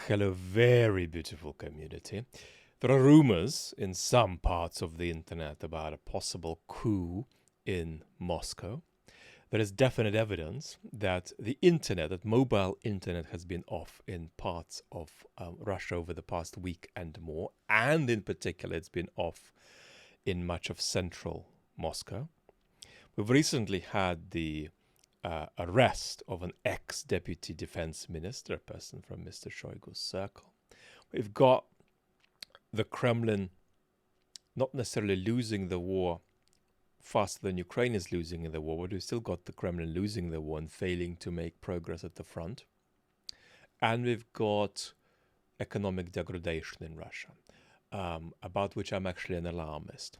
Hello, very beautiful community. There are rumors in some parts of the internet about a possible coup in Moscow. There is definite evidence that the internet, that mobile internet, has been off in parts of Russia over the past week and more, and in particular, it's been off in much of central Moscow. We've recently had the arrest of an ex-deputy defense minister, a person from Mr. Shoigu's circle. We've got the Kremlin not necessarily losing the war faster than Ukraine is losing in the war, but we've still got the Kremlin losing the war and failing to make progress at the front. And we've got economic degradation in Russia, about which I'm actually an alarmist.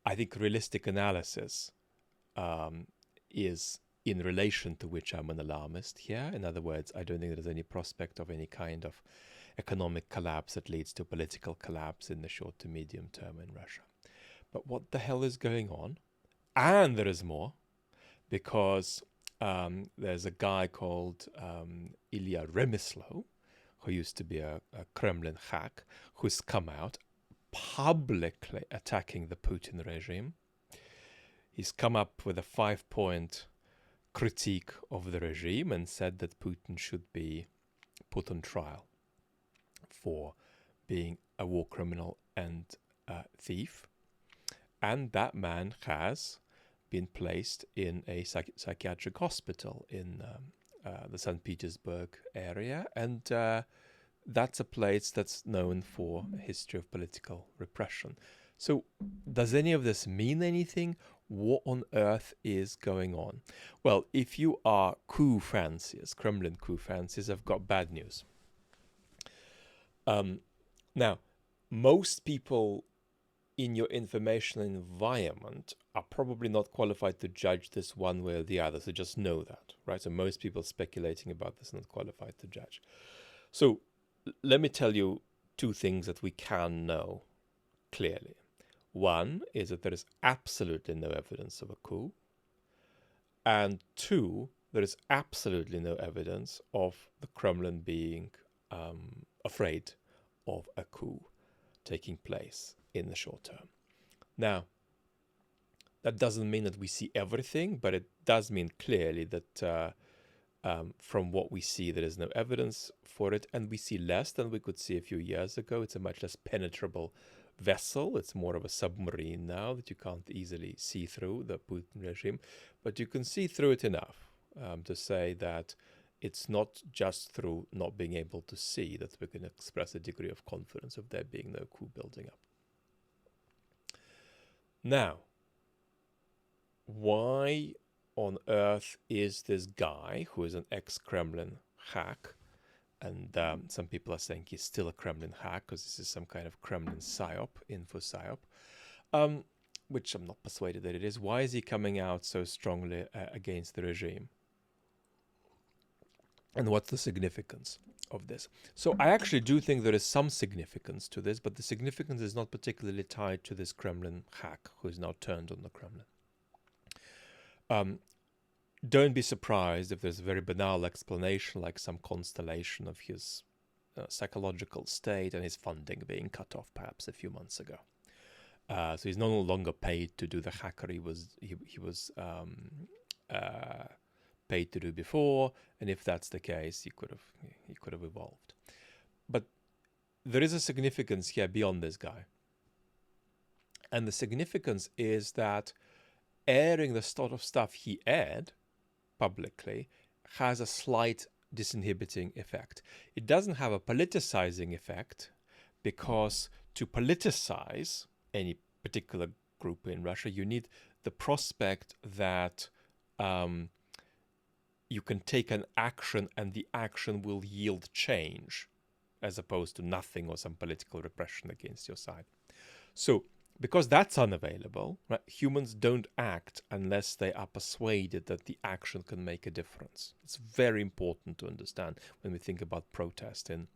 I think realistic analysis is in relation to which I'm an alarmist here. In other words, I don't think there's any prospect of any kind of economic collapse that leads to political collapse in the short to medium term in Russia. But what the hell is going on? And there is more, because there's a guy called Ilya Remislo, who used to be a Kremlin hack, who's come out publicly attacking the Putin regime. He's come up with a 5-point critique of the regime and said that Putin should be put on trial for being a war criminal and a thief. And that man has been placed in a psychiatric hospital in the St. Petersburg area. And that's a place that's known for a history of political repression. So does any of this mean anything? What on earth is going on? Well, if you are coup fanciers, Kremlin coup fanciers, I've got bad news. Now, most people in your information environment are probably not qualified to judge this one way or the other, so just know that, right? So most people speculating about this are not qualified to judge. So let me tell you two things that we can know clearly. One is that there is absolutely no evidence of a coup. And two, there is absolutely no evidence of the Kremlin being afraid of a coup taking place in the short term. Now, that doesn't mean that we see everything, but it does mean clearly that from what we see, there is no evidence for it, and we see less than we could see a few years ago. It's a much less penetrable vessel. It's more of a submarine now that you can't easily see through, the Putin regime, but you can see through it enough to say that it's not just through not being able to see that we can express a degree of confidence of there being no coup building up. Now, why on earth is this guy, who is an ex-Kremlin hack, and some people are saying he's still a Kremlin hack because this is some kind of Kremlin psyop, info psyop, which I'm not persuaded that it is. Why is he coming out so strongly against the regime? And what's the significance of this? So I actually do think there is some significance to this, but the significance is not particularly tied to this Kremlin hack who is now turned on the Kremlin. Don't be surprised if there's a very banal explanation, like some constellation of his psychological state and his funding being cut off perhaps a few months ago. So he's no longer paid to do the hackery he was paid to do before, and if that's the case, he could have evolved. But there is a significance here beyond this guy, and the significance is that airing the sort of stuff he aired publicly has a slight disinhibiting effect. It doesn't have a politicizing effect, because to politicize any particular group in Russia, you need the prospect that you can take an action and the action will yield change, as opposed to nothing or some political repression against your side. So because that's unavailable, right, humans don't act unless they are persuaded that the action can make a difference. It's very important to understand when we think about protest in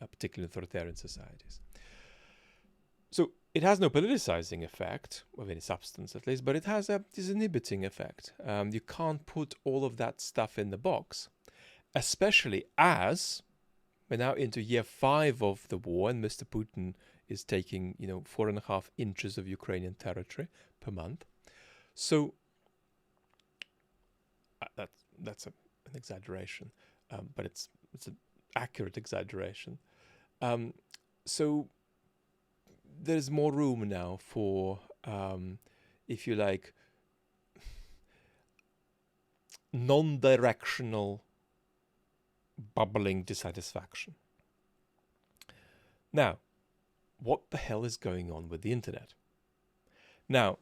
particularly authoritarian societies. So it has no politicizing effect, of any substance at least, but it has a disinhibiting effect. You can't put all of that stuff in the box, especially as We're now into year 5 of the war, and Mr. Putin is taking, 4.5 inches of Ukrainian territory per month. So that's an exaggeration, but it's an accurate exaggeration. So there's more room now for, if you like, non-directional bubbling dissatisfaction. Now, what the hell is going on with the internet? Now,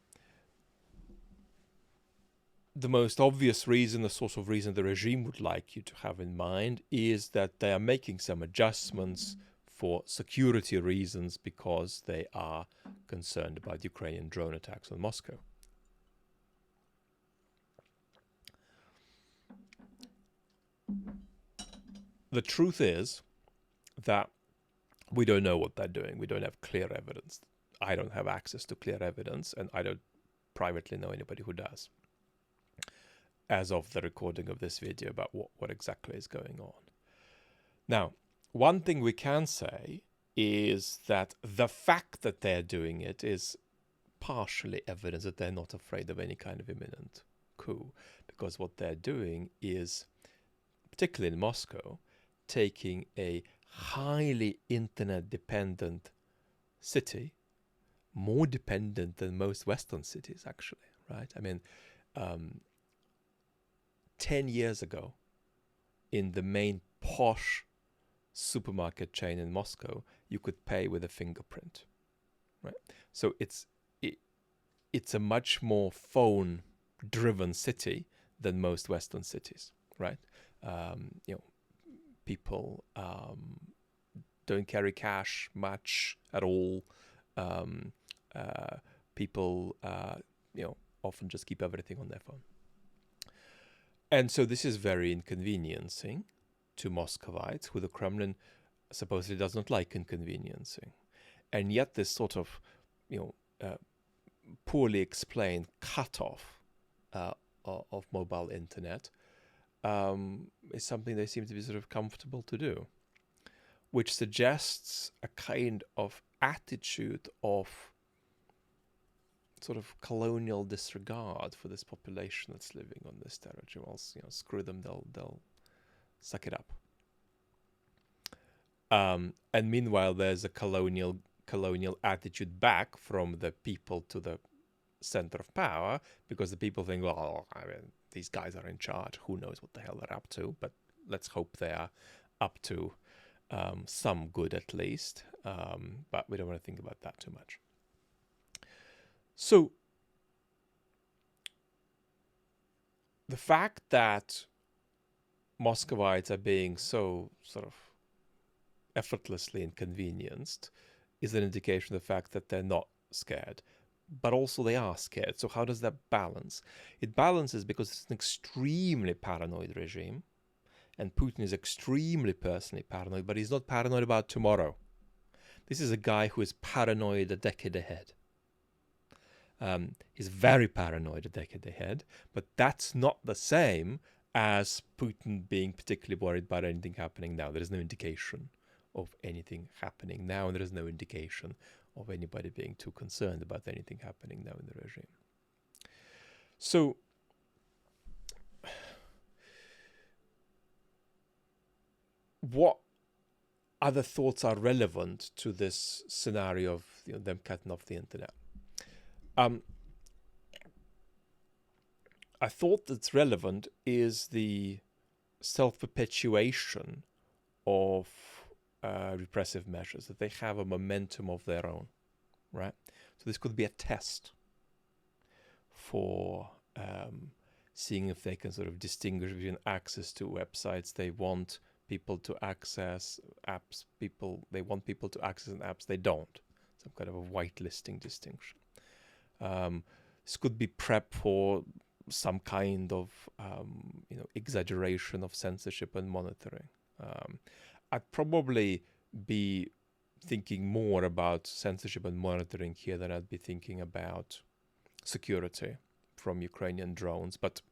the most obvious reason, the sort of reason the regime would like you to have in mind, is that they are making some adjustments for security reasons because they are concerned about Ukrainian drone attacks on Moscow. The truth is that we don't know what they're doing. We don't have clear evidence. I don't have access to clear evidence, and I don't privately know anybody who does, as of the recording of this video, about what exactly is going on. Now, one thing we can say is that the fact that they're doing it is partially evidence that they're not afraid of any kind of imminent coup, because what they're doing is, particularly in Moscow, taking a highly internet-dependent city, more dependent than most Western cities, actually, right? I mean, 10 years ago, in the main posh supermarket chain in Moscow, you could pay with a fingerprint, right? So it's a much more phone-driven city than most Western cities, right? People don't carry cash much at all. People, often just keep everything on their phone. And so this is very inconveniencing to Muscovites, who the Kremlin supposedly does not like inconveniencing. And yet this sort of, poorly explained cutoff of mobile internet is something they seem to be sort of comfortable to do, which suggests a kind of attitude of sort of colonial disregard for this population that's living on this territory. Well, screw them, they'll suck it up. And meanwhile, there's a colonial attitude back from the people to the center of power, because the people think, well, I mean, these guys are in charge. Who knows what the hell they're up to? But let's hope they are up to some good at least. But we don't want to think about that too much. So the fact that Muscovites are being so sort of effortlessly inconvenienced is an indication of the fact that they're not scared. But also they are scared. So how does that balance? It balances because it's an extremely paranoid regime. And Putin is extremely personally paranoid, but he's not paranoid about tomorrow. This is a guy who is paranoid a decade ahead. He's very paranoid a decade ahead, but that's not the same as Putin being particularly worried about anything happening now. There is no indication of anything happening now, and there is no indication of anybody being too concerned about anything happening now in the regime. So what other thoughts are relevant to this scenario of them cutting off the internet? A thought that's relevant is the self-perpetuation of repressive measures, that they have a momentum of their own, right? So this could be a test for seeing if they can sort of distinguish between access to websites they want people to access, apps they want people to access, and apps they don't. Some kind of a whitelisting distinction. This could be prep for some kind of exaggeration of censorship and monitoring. I'd probably be thinking more about censorship and monitoring here than I'd be thinking about security from Ukrainian drones, but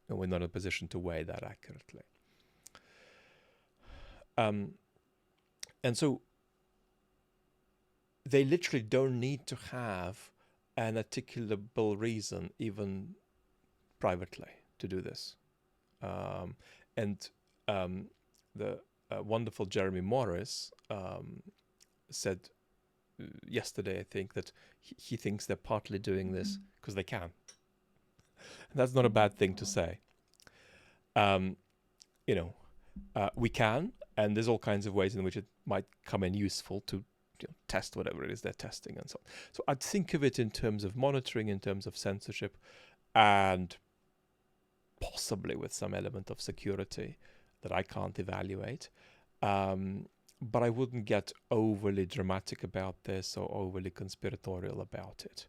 we're not in a position to weigh that accurately. And so they literally don't need to have an articulable reason, even privately, to do this. And the wonderful Jeremy Morris said yesterday, I think, that he thinks they're partly doing this because they can. And that's not a bad thing to say. We can, and there's all kinds of ways in which it might come in useful to test whatever it is they're testing and so on. So I'd think of it in terms of monitoring, in terms of censorship, and possibly with some element of security that I can't evaluate. But I wouldn't get overly dramatic about this or overly conspiratorial about it.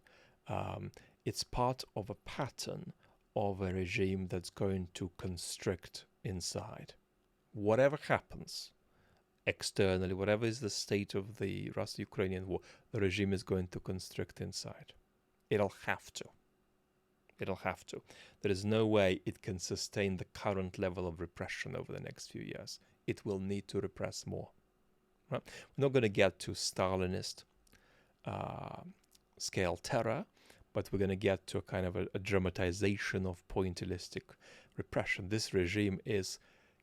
It's part of a pattern of a regime that's going to constrict inside. Whatever happens externally, whatever is the state of the Russo-Ukrainian war, the regime is going to constrict inside. It'll have to. It'll have to. There is no way it can sustain the current level of repression over the next few years. It will need to repress more. Right? We're not going to get to Stalinist scale terror, but we're going to get to a kind of a dramatization of pointillistic repression. This regime is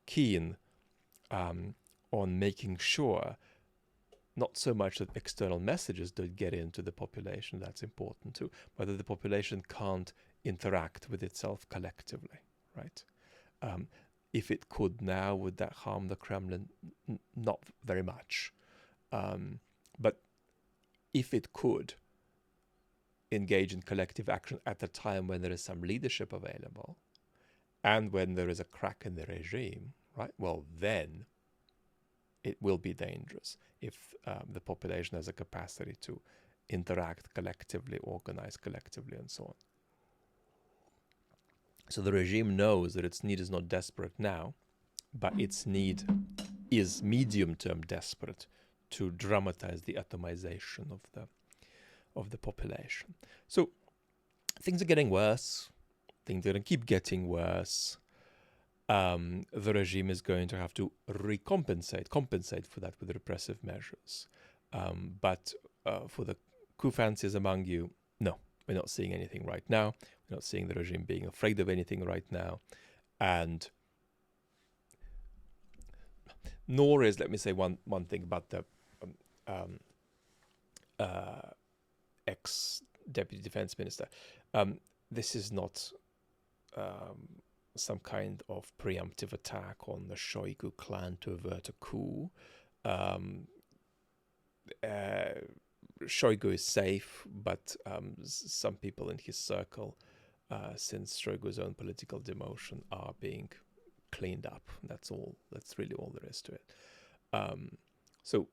keen on making sure not so much that external messages don't get into the population, that's important too, but that the population can't interact with itself collectively, right? If it could now, would that harm the Kremlin? Not very much. But if it could engage in collective action at a time when there is some leadership available and when there is a crack in the regime, right? Well, then it will be dangerous if the population has a capacity to interact collectively, organize collectively, and so on. So the regime knows that its need is not desperate now, but its need is medium-term desperate to dramatize the atomization of the population. So things are getting worse. Things are going to keep getting worse. The regime is going to have to compensate for that with repressive measures. But for the coup fanciers among you, no, we're not seeing anything right now. We're not seeing the regime being afraid of anything right now. And nor is, let me say one thing about the ex-deputy defense minister. This is not some kind of preemptive attack on the Shoigu clan to avert a coup. Shoigu is safe, but some people in his circle, since Shoigu's own political demotion, are being cleaned up. That's all. That's really all there is to it. So,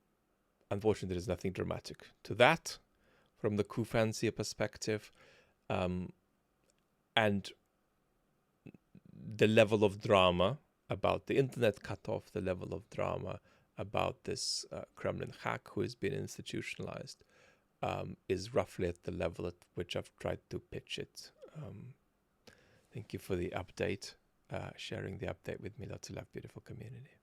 unfortunately, there is nothing dramatic to that from the coup fancier perspective. And the level of drama about the internet cutoff, the level of drama about this Kremlin hack who has been institutionalized, is roughly at the level at which I've tried to pitch it. Thank you for the update, sharing the update with me. Lots of love, beautiful community.